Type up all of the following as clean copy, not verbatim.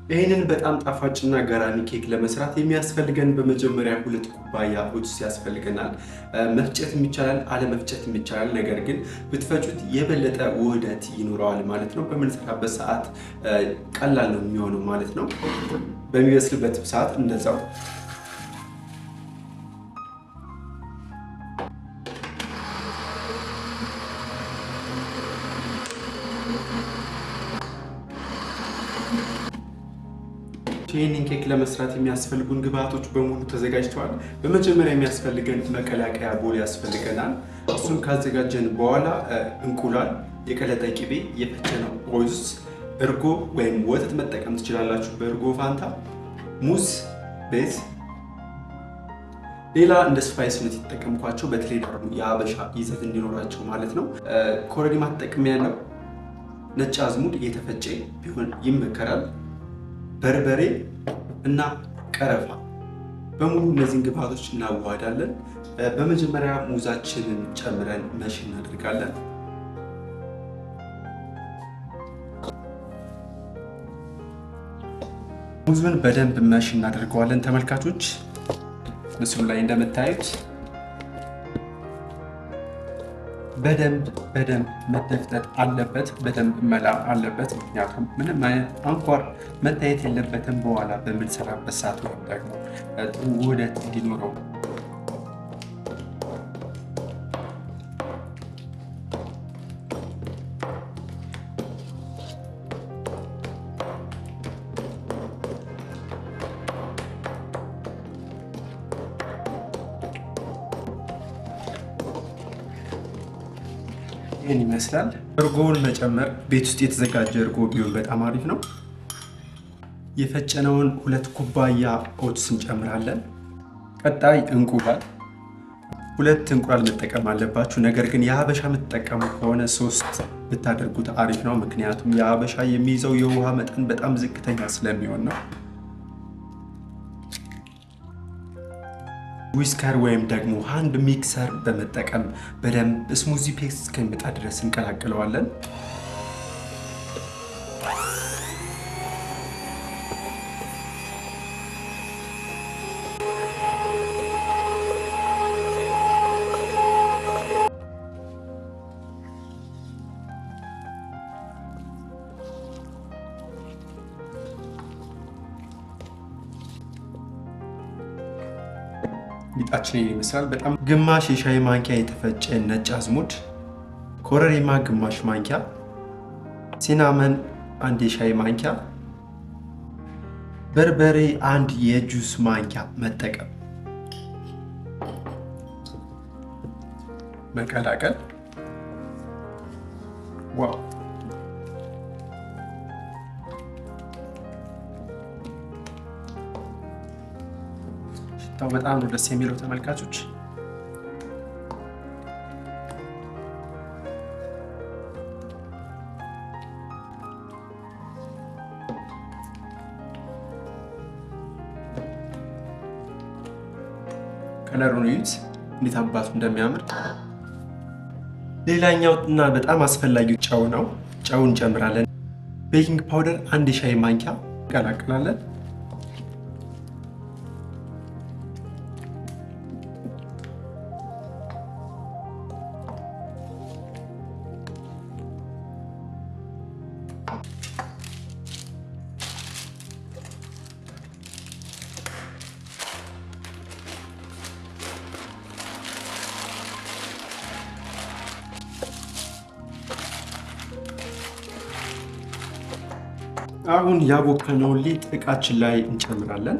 ይህንን በጣም ጣፋጭና ገራሚ ኬክ ለመስራት የሚያስፈልገን በመጀመሪያ 2 ኩባያ ኦትስ ያስፈልገናል። መፍጨትም ይቻላል አለመፍጨትም ይቻላል። ነገር ግን ብትፈጩት የበለጠ ውህደት ይኖረዋል ማለት ነው። በምንሰራበት ሰዓት ቀላል ነው የሚሆነው ማለት ነው። በሚበስልበት ሰዓት እንደዛው ይህንን ኬክ ለመስራት የሚያስፈልጉን ግብአቶች በሙሉ ተዘጋጅተዋል። በመጀመሪያ የሚያስፈልገን መቀላቀያ ቦል ያስፈልገናል። እሱን ካዘጋጀን በኋላ እንቁላል፣ የቀለጠ ቅቤ፣ የፈጨነው ኦትስ፣ እርጎ ወይም ወተት መጠቀም ትችላላችሁ በእርጎ ፋንታ፣ ሙዝ፣ ቤዝ፣ ሌላ እንደ ስፓይስነት የተጠቀምኳቸው በተለይ ደግሞ የሀበሻ ይዘት እንዲኖራቸው ማለት ነው። ኮረሪማ ተጠቅሜያለሁ። ነጭ አዝሙድ የተፈጨ ቢሆን ይመከራል። በርበሬ እና ቀረፋ በሙሉ እነዚህን ግብአቶች እናዋሃዳለን። በመጀመሪያ ሙዛችንን ጨምረን መሽ እናደርጋለን። ሙዙን በደንብ መሽ እናደርገዋለን። ተመልካቾች ምስሉ ላይ እንደምታዩት በደንብ መደፍጠጥ አለበት፣ በደንብ መላ አለበት። ምክንያቱም ምንም አይነት አንኳር መታየት የለበትም። በኋላ በምንሰራበት ሰዓት ወይም ደግሞ ጥሩ ውህደት እንዲኖረው ይህን ይመስላል። እርጎውን መጨመር ቤት ውስጥ የተዘጋጀ እርጎ ቢሆን በጣም አሪፍ ነው። የፈጨነውን 2 ኩባያ ኦትስ እንጨምራለን። ቀጣይ እንቁላል፣ 2 እንቁላል መጠቀም አለባችሁ። ነገር ግን የሀበሻ የምትጠቀሙ ከሆነ 3 ብታደርጉት አሪፍ ነው። ምክንያቱም የሀበሻ የሚይዘው የውሃ መጠን በጣም ዝቅተኛ ስለሚሆን ነው። ዊስከር ወይም ደግሞ ሃንድ ሚክሰር በመጠቀም በደንብ ስሙዚ ፔስት እስከሚመጣ ድረስ እንቀላቅለዋለን። ሊጣችን ይመስላል። በጣም ግማሽ የሻይ ማንኪያ የተፈጨ ነጭ አዝሙድ፣ ኮረሪማ ግማሽ ማንኪያ፣ ሲናመን 1 የሻይ ማንኪያ፣ በርበሬ 1 የጁስ ማንኪያ መጠቀም፣ መቀላቀል። ዋው! በጣም ነው ደስ የሚለው ተመልካቾች። ከለሩን እዩት እንዴት አባቱ እንደሚያምር። ሌላኛው እና በጣም አስፈላጊው ጨው ነው። ጨውን እንጨምራለን። ቤኪንግ ፓውደር 1 የሻይ ማንኪያ እንቀላቅላለን። አሁን ያቦካነውን ሊጥ እቃችን ላይ እንጨምራለን።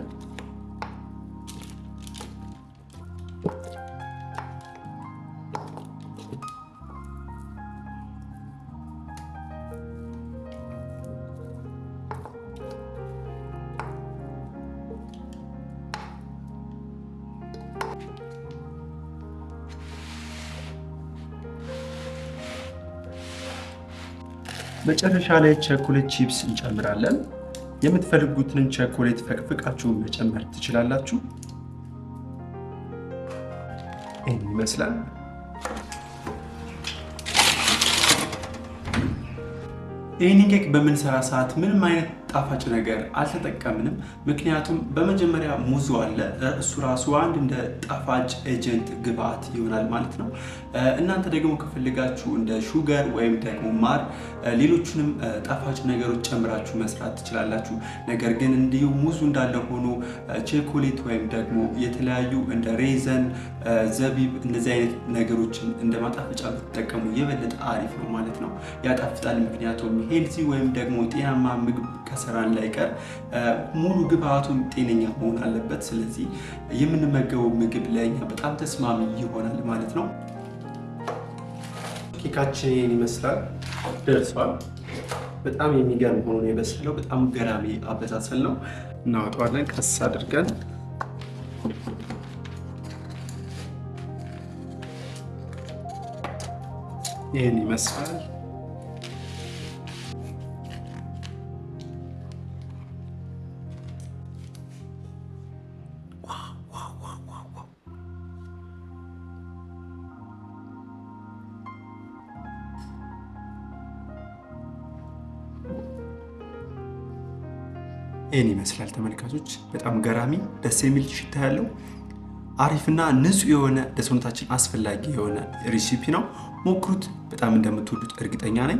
መጨረሻ ላይ ቸኮሌት ቺፕስ እንጨምራለን። የምትፈልጉትን ቸኮሌት ፈቅፍቃችሁ መጨመር ትችላላችሁ። ይህን ይመስላል። ይህንን ኬክ በምንሰራ ሰዓት ምንም አይነት ጣፋጭ ነገር አልተጠቀምንም። ምክንያቱም በመጀመሪያ ሙዙ አለ፣ እሱ ራሱ አንድ እንደ ጣፋጭ ኤጀንት ግብአት ይሆናል ማለት ነው። እናንተ ደግሞ ከፈልጋችሁ እንደ ሹገር ወይም ደግሞ ማር፣ ሌሎችንም ጣፋጭ ነገሮች ጨምራችሁ መስራት ትችላላችሁ። ነገር ግን እንዲሁ ሙዙ እንዳለ ሆኖ ቸኮሌት ወይም ደግሞ የተለያዩ እንደ ሬዘን፣ ዘቢብ እንደዚህ አይነት ነገሮችን እንደ ማጣፈጫ ብትጠቀሙ የበለጠ አሪፍ ነው ማለት ነው። ያጣፍጣል። ምክንያቱም ሄልዚ ወይም ደግሞ ጤናማ ምግብ ከሰራን ላይቀር ሙሉ ግብአቱን ጤነኛ መሆን አለበት። ስለዚህ የምንመገበው ምግብ ለእኛ በጣም ተስማሚ ይሆናል ማለት ነው። ኬካችን ይመስላል ደርሷል። በጣም የሚገርም ሆኖ ነው የበሰለው። በጣም ገራሚ አበሳሰል ነው። እናወጣዋለን ቀስ አድርገን። ይህን ይመስላል። ይህን ይመስላል ተመልካቾች። በጣም ገራሚ ደስ የሚል ሽታ ያለው አሪፍና ንጹህ የሆነ ለሰውነታችን አስፈላጊ የሆነ ሬሲፒ ነው። ሞክሩት። በጣም እንደምትወዱት እርግጠኛ ነኝ።